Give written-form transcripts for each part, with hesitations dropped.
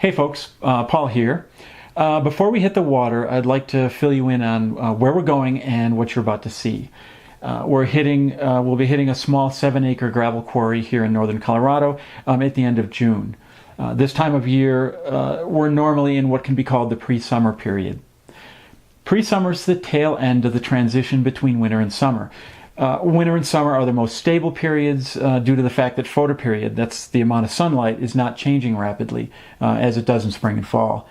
Hey folks, Paul here. Before we hit the water, I'd like to fill you in on where we're going and what you're about to see. We'll be hitting a small 7-acre gravel quarry here in northern Colorado at the end of June. This time of year, we're normally in what can be called the pre-summer period. Pre-summer is the tail end of the transition between winter and summer. Winter and summer are the most stable periods due to the fact that photoperiod, that's the amount of sunlight, is not changing rapidly as it does in spring and fall.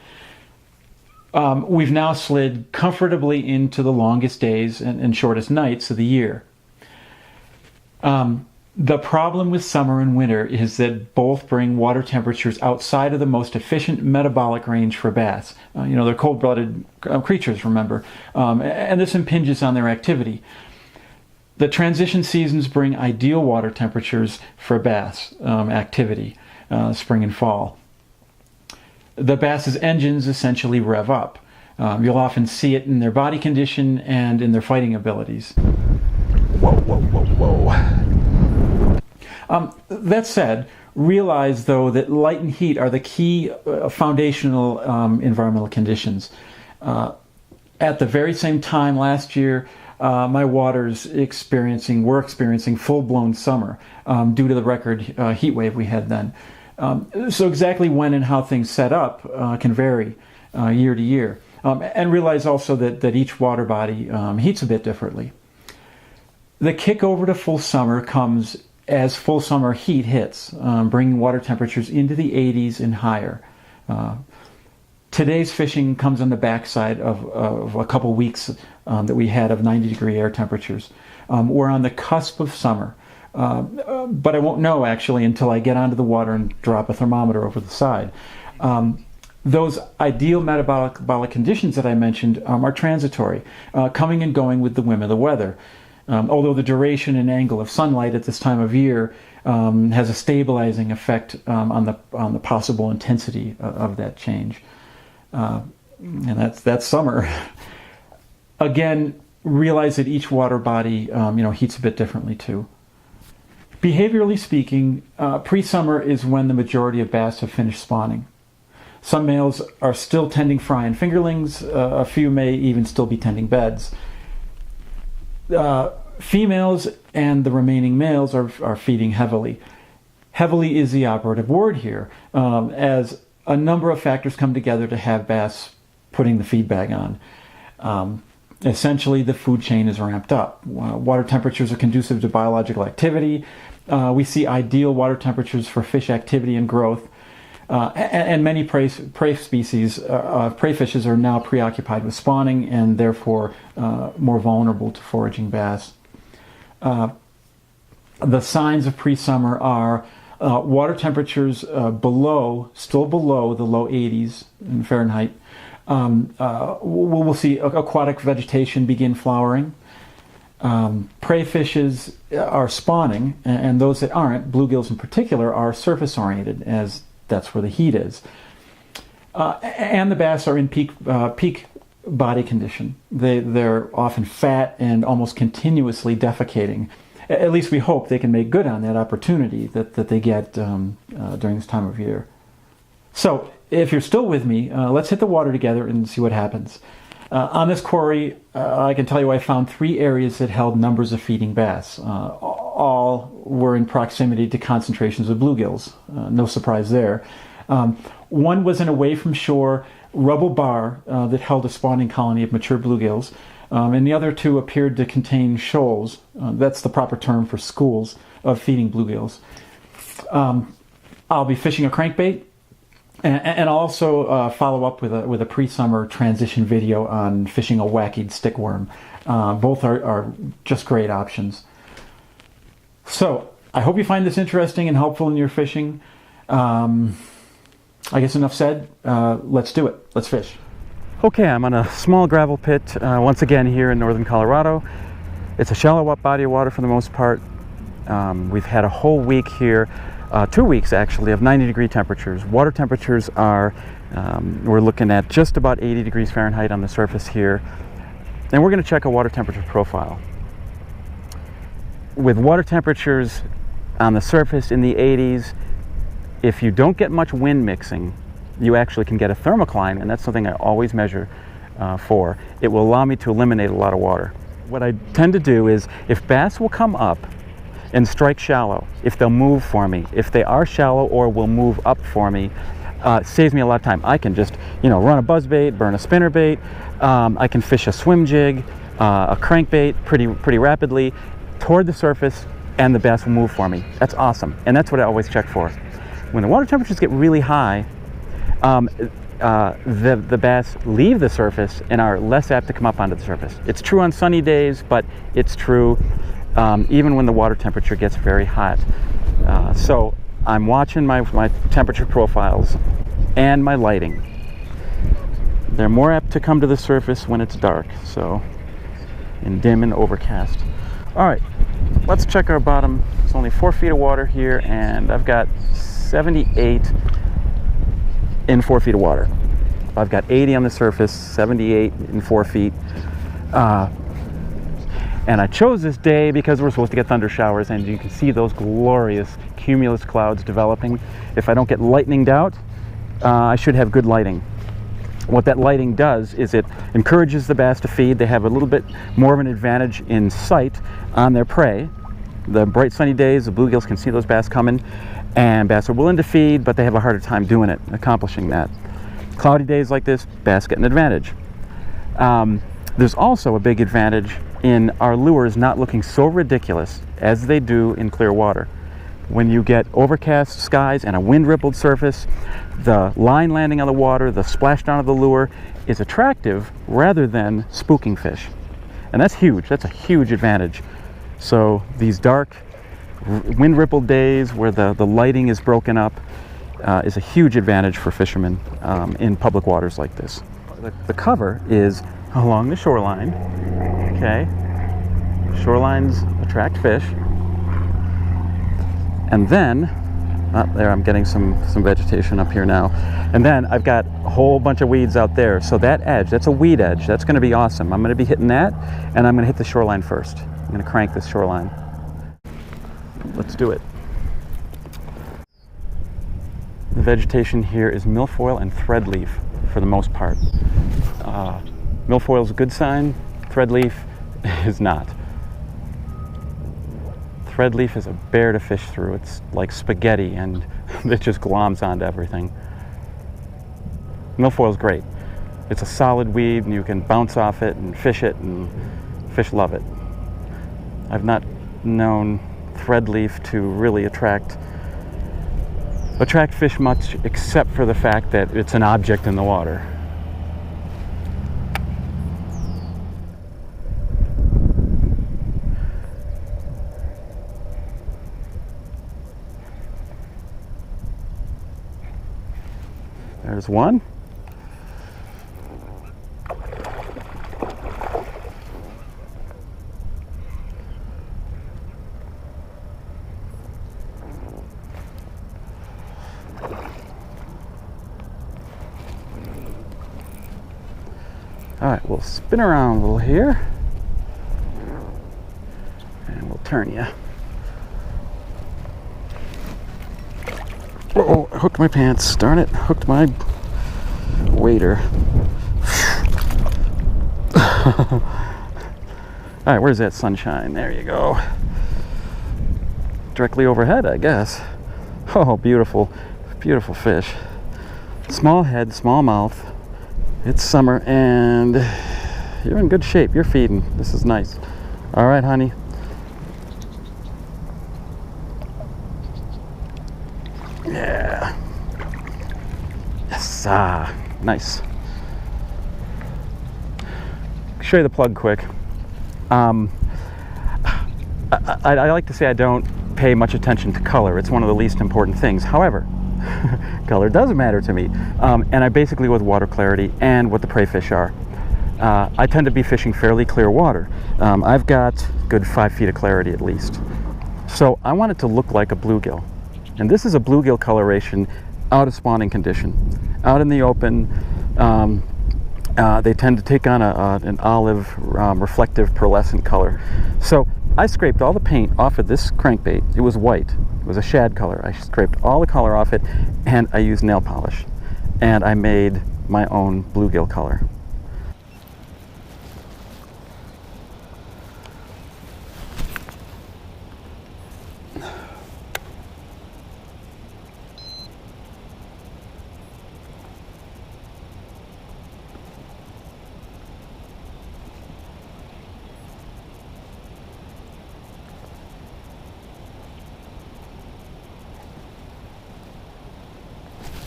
We've now slid comfortably into the longest days and shortest nights of the year. The problem with summer and winter is that both bring water temperatures outside of the most efficient metabolic range for bass. They're cold-blooded creatures, remember, and this impinges on their activity. The transition seasons bring ideal water temperatures for bass activity, spring and fall. The bass's engines essentially rev up. You'll often see it in their body condition and in their fighting abilities. Whoa, whoa, whoa, whoa. That said, realize though that light and heat are the key foundational environmental conditions. At the very same time last year, my waters were experiencing full-blown summer due to the record heat wave we had then. So exactly when and how things set up can vary year to year. And realize also that each water body heats a bit differently. The kick over to full summer comes as full summer heat hits, bringing water temperatures into the 80s and higher. Today's fishing comes on the backside of a couple weeks that we had of 90-degree air temperatures. We're on the cusp of summer, but I won't know actually until I get onto the water and drop a thermometer over the side. Those ideal metabolic conditions that I mentioned are transitory, coming and going with the whim of the weather. Although the duration and angle of sunlight at this time of year has a stabilizing effect on the possible intensity of that change. And that's summer. Again, realize that each water body heats a bit differently too. Behaviorally speaking, pre-summer is when the majority of bass have finished spawning. Some males are still tending fry and fingerlings. A few may even still be tending beds. Females and the remaining males are feeding heavily. Heavily is the operative word here, as a number of factors come together to have bass putting the feed bag on. Essentially, the food chain is ramped up. Water temperatures are conducive to biological activity. We see ideal water temperatures for fish activity and growth. And many prey species, prey fishes are now preoccupied with spawning and therefore more vulnerable to foraging bass. The signs of pre-summer are water temperatures still below the low 80s in Fahrenheit. We'll see aquatic vegetation begin flowering. Prey fishes are spawning, and those that aren't, bluegills in particular, are surface-oriented, as that's where the heat is. And the bass are in peak body condition. They're often fat and almost continuously defecating. At least we hope they can make good on that opportunity that they get during this time of year. So, if you're still with me, let's hit the water together and see what happens. On this quarry, I can tell you I found 3 areas that held numbers of feeding bass. All were in proximity to concentrations of bluegills. No surprise there. One was an away-from-shore rubble bar that held a spawning colony of mature bluegills, and the other 2 appeared to contain shoals. That's the proper term for schools of feeding bluegills. I'll be fishing a crankbait, and I'll also follow up with a pre-summer transition video on fishing a wacky stickworm. Both are just great options. So, I hope you find this interesting and helpful in your fishing. I guess enough said. Let's do it. Let's fish. Okay, I'm on a small gravel pit once again here in northern Colorado. It's a shallow body of water for the most part. We've had a whole week here, 2 weeks actually, of 90-degree temperatures. Water temperatures are, we're looking at just about 80 degrees Fahrenheit on the surface here. And we're going to check a water temperature profile. With water temperatures on the surface in the 80s, if you don't get much wind mixing, you actually can get a thermocline, and that's something I always measure for. It will allow me to eliminate a lot of water. What I tend to do is, if bass will come up and strike shallow, if they'll move for me, if they are shallow or will move up for me, saves me a lot of time. I can just, run a buzzbait, burn a spinnerbait. I can fish a swim jig, a crankbait pretty rapidly toward the surface, and the bass will move for me. That's awesome, and that's what I always check for. When the water temperatures get really high, the bass leave the surface and are less apt to come up onto the surface. It's true on sunny days, but it's true even when the water temperature gets very hot. So I'm watching my temperature profiles and my lighting. They're more apt to come to the surface when it's dark, so in dim and overcast. All right, let's check our bottom. It's only 4 feet of water here, and I've got 78 in 4 feet of water. I've got 80 on the surface, 78 in 4 feet. And I chose this day because we're supposed to get thunder showers, and you can see those glorious cumulus clouds developing. If I don't get lightninged out, I should have good lighting. What that lighting does is it encourages the bass to feed. They have a little bit more of an advantage in sight on their prey. The bright sunny days, the bluegills can see those bass coming, and bass are willing to feed, but they have a harder time doing it, accomplishing that. Cloudy days like this, bass get an advantage. There's also a big advantage in our lures not looking so ridiculous as they do in clear water. When you get overcast skies and a wind-rippled surface, the line landing on the water, the splashdown of the lure is attractive rather than spooking fish. And that's huge. That's a huge advantage. So these dark, wind-rippled days where the lighting is broken up is a huge advantage for fishermen in public waters like this. The cover is along the shoreline. Okay, shorelines attract fish. And then, there I'm getting some vegetation up here now. And then I've got a whole bunch of weeds out there. So that edge, that's a weed edge. That's going to be awesome. I'm going to be hitting that, and I'm going to hit the shoreline first. I'm going to crank this shoreline. Let's do it. The vegetation here is milfoil and threadleaf for the most part. Milfoil is a good sign. Threadleaf is not. Threadleaf is a bear to fish through. It's like spaghetti, and it just gloms onto everything. Milfoil is great. It's a solid weed, and you can bounce off it and fish it, and fish love it. I've not known threadleaf to really attract fish much, except for the fact that it's an object in the water. There's one. All right, we'll spin around a little here, and we'll turn you. Oh, I hooked my pants. Darn it, hooked my wader. All right, where's that sunshine? There you go. Directly overhead, I guess. Oh, beautiful, beautiful fish. Small head, small mouth. It's summer, and you're in good shape. You're feeding. This is nice. All right, honey. Yeah. Yes. Nice. Show you the plug quick. I like to say I don't pay much attention to color. It's one of the least important things. However, color does matter to me, and I basically go with water clarity and what the prey fish are. I tend to be fishing fairly clear water. I've got good 5 feet of clarity at least. So I want it to look like a bluegill. And this is a bluegill coloration out of spawning condition. Out in the open, they tend to take on an olive reflective pearlescent color. So I scraped all the paint off of this crankbait. It was white. It was a shad color. I scraped all the color off it, and I used nail polish. and I made my own bluegill color.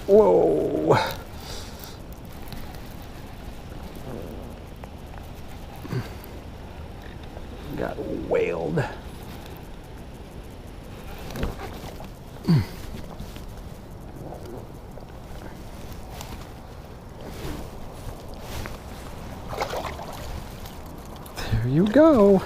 Whoa! Got whaled. There you go.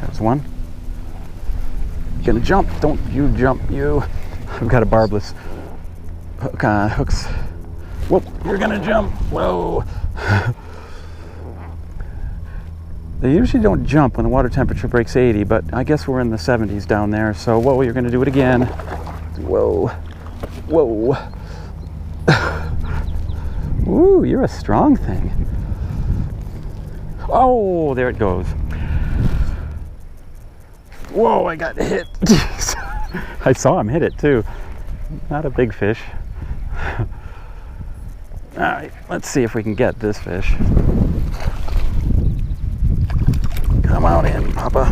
That's one. You gonna jump? Don't you jump, you. I've got a barbless hook on hooks. Whoop, you're gonna jump. Whoa. They usually don't jump when the water temperature breaks 80, but I guess we're in the 70s down there, so whoa, you're gonna do it again. Whoa. Whoa. Ooh, you're a strong thing. Oh, there it goes. Whoa, I got hit. I saw him hit it too. Not a big fish. All right, let's see if we can get this fish. Come on in, Papa.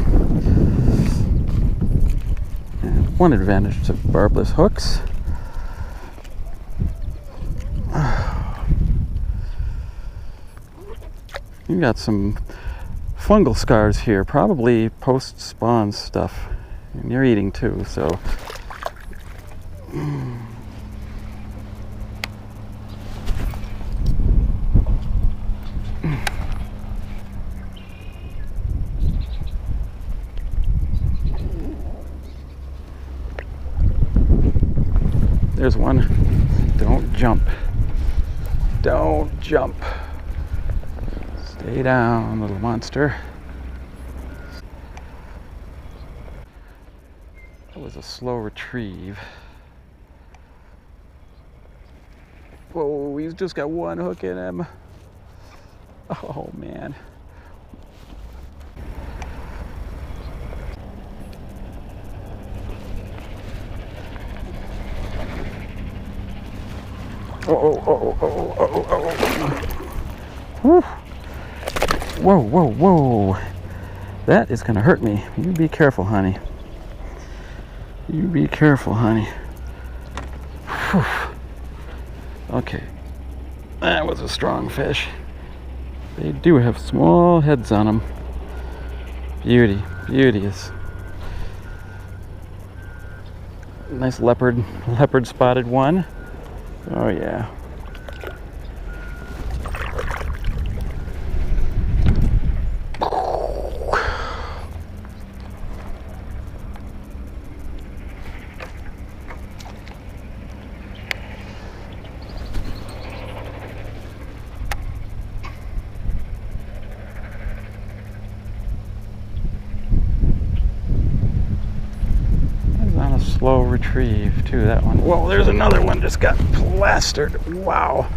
And one advantage to barbless hooks. You got some fungal scars here, probably post-spawn stuff. And you're eating too, so. There's one. Don't jump. Don't jump. Stay down, little monster. That was a slow retrieve. Whoa, he's just got one hook in him. Oh, man. Whew. Whoa, whoa, whoa. That is gonna hurt me. You be careful, honey. You be careful, honey. Whew. Okay. That was a strong fish. They do have small heads on them. Beauty. Beauteous. Nice leopard spotted one. Oh yeah. Slow retrieve too, that one. Whoa, there's another one just got plastered. Wow.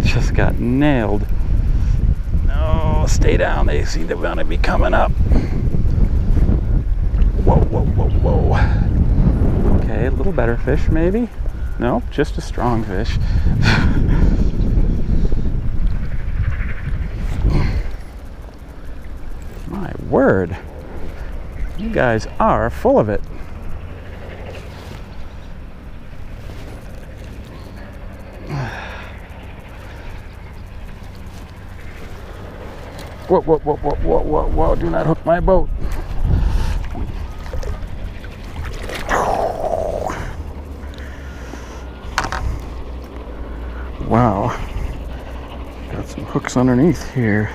Just got nailed. No, stay down. They seem to want to be coming up. Whoa, whoa, whoa, whoa. Okay, a little better fish maybe. Nope, just a strong fish. My word. You guys are full of it. Whoa, whoa, whoa, whoa, whoa, whoa, whoa, do not hook my boat. Wow. Got some hooks underneath here.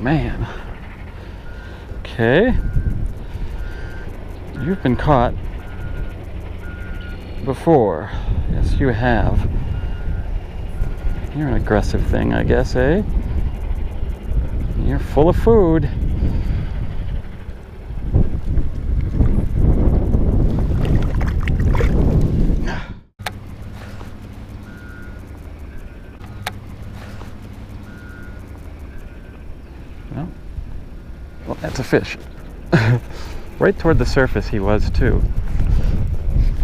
man. Okay. You've been caught before. Yes, you have. You're an aggressive thing, I guess, eh? You're full of food. Well, that's a fish. Right toward the surface he was too.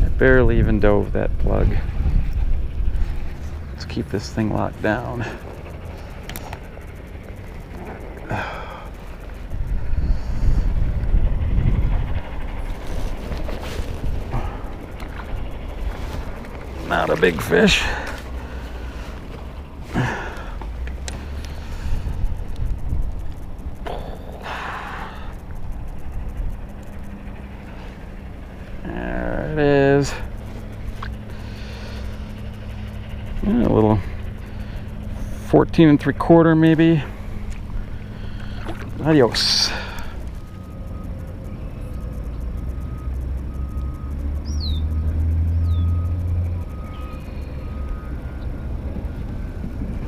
I barely even dove that plug. Let's keep this thing locked down. Not a big fish. There it is. A little 14 3/4 maybe. Adios.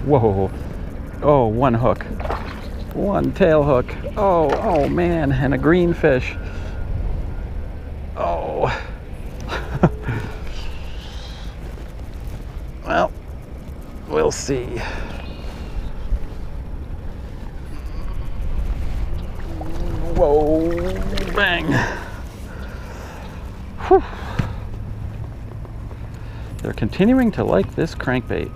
Whoa. Oh, one hook. One tail hook. Oh man, and a green fish. Oh. Well, we'll see. Whoa, bang. Whew. They're continuing to like this crankbait.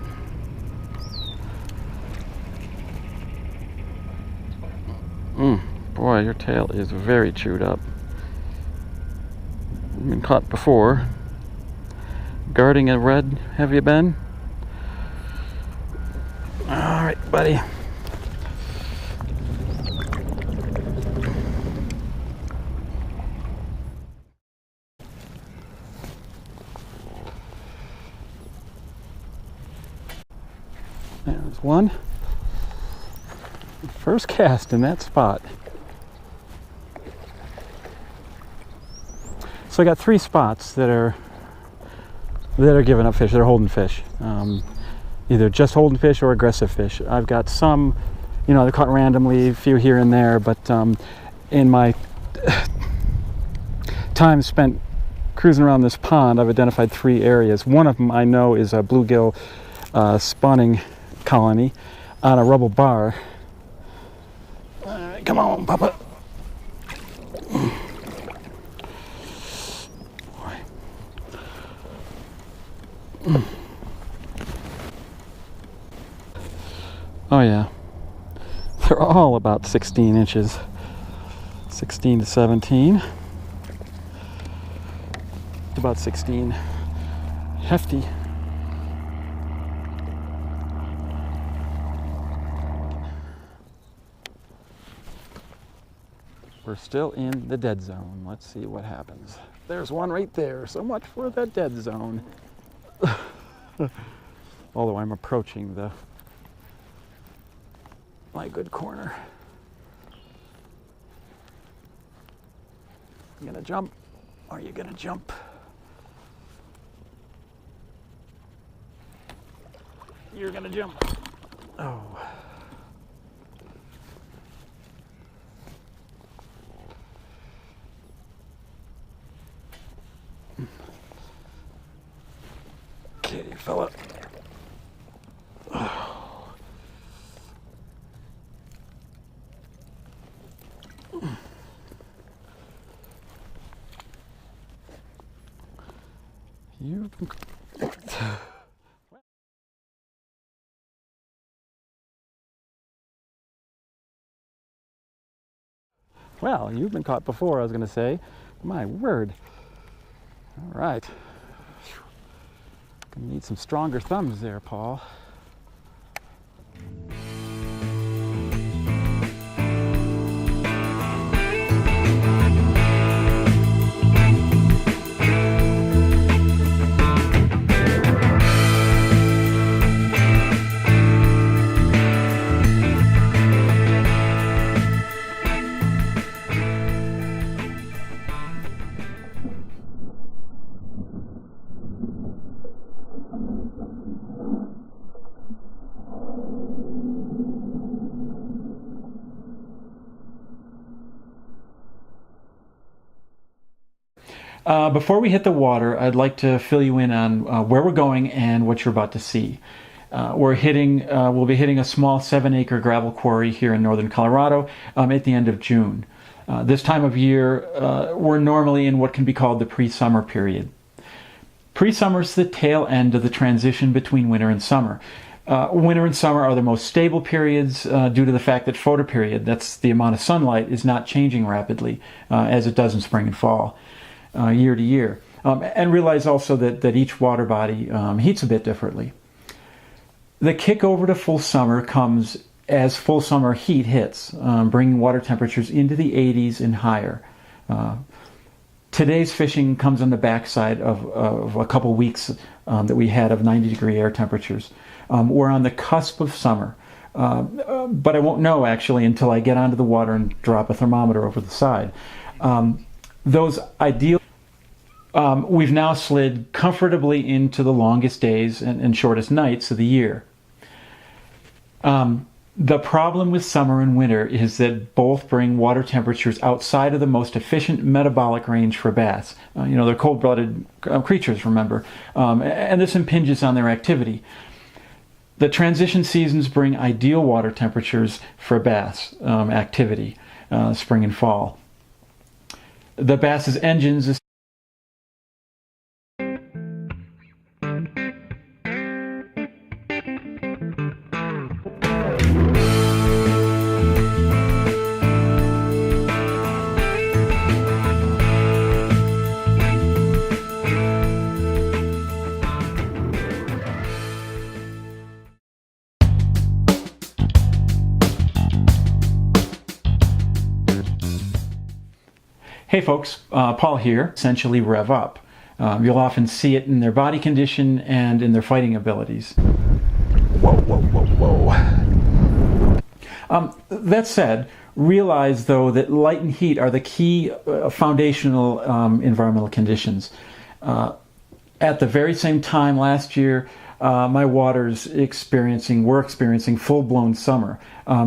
Boy, your tail is very chewed up. You've been caught before. Guarding a red, have you been? Alright, buddy. There's one. First cast in that spot. So I got 3 spots that are giving up fish, that are holding fish. Either just holding fish or aggressive fish. I've got some, they're caught randomly, a few here and there, but in my time spent cruising around this pond, I've identified 3 areas. One of them I know is a bluegill spawning colony on a rubble bar. All right, come on, Papa. Oh yeah, they're all about 16 inches, 16 to 17, about 16, hefty. We're still in the dead zone. Let's see what happens. There's one right there, so much for the dead zone. Although I'm approaching my good corner. You gonna jump? Are you gonna jump? You're gonna jump. Oh. Okay, fella. Well, you've been caught before, I was going to say. My word. All right. Gonna need some stronger thumbs there, Paul. Before we hit the water, I'd like to fill you in on where we're going and what you're about to see. We'll be hitting a small 7-acre gravel quarry here in northern Colorado at the end of June. This time of year, we're normally in what can be called the pre-summer period. Pre-summer is the tail end of the transition between winter and summer. Winter and summer are the most stable periods due to the fact that photoperiod, that's the amount of sunlight, is not changing rapidly as it does in spring and fall, year to year. And realize also that each water body heats a bit differently. The kick over to full summer comes as full summer heat hits, bringing water temperatures into the 80s and higher. Today's fishing comes on the backside of a couple weeks that we had of 90-degree air temperatures. We're on the cusp of summer, but I won't know actually until I get onto the water and drop a thermometer over the side. We've now slid comfortably into the longest days and shortest nights of the year. The problem with summer and winter is that both bring water temperatures outside of the most efficient metabolic range for bass. They're cold-blooded creatures, remember, and this impinges on their activity. The transition seasons bring ideal water temperatures for bass activity, spring and fall. The bass's engines Hey folks, Paul here. Essentially rev up. You'll often see it in their body condition and in their fighting abilities. Whoa, whoa, whoa, whoa. That said, realize though that light and heat are the key foundational environmental conditions. At the very same time last year, my waters were experiencing full-blown summer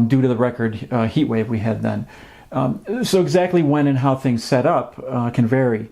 due to the record heat wave we had then. So exactly when and how things set up can vary.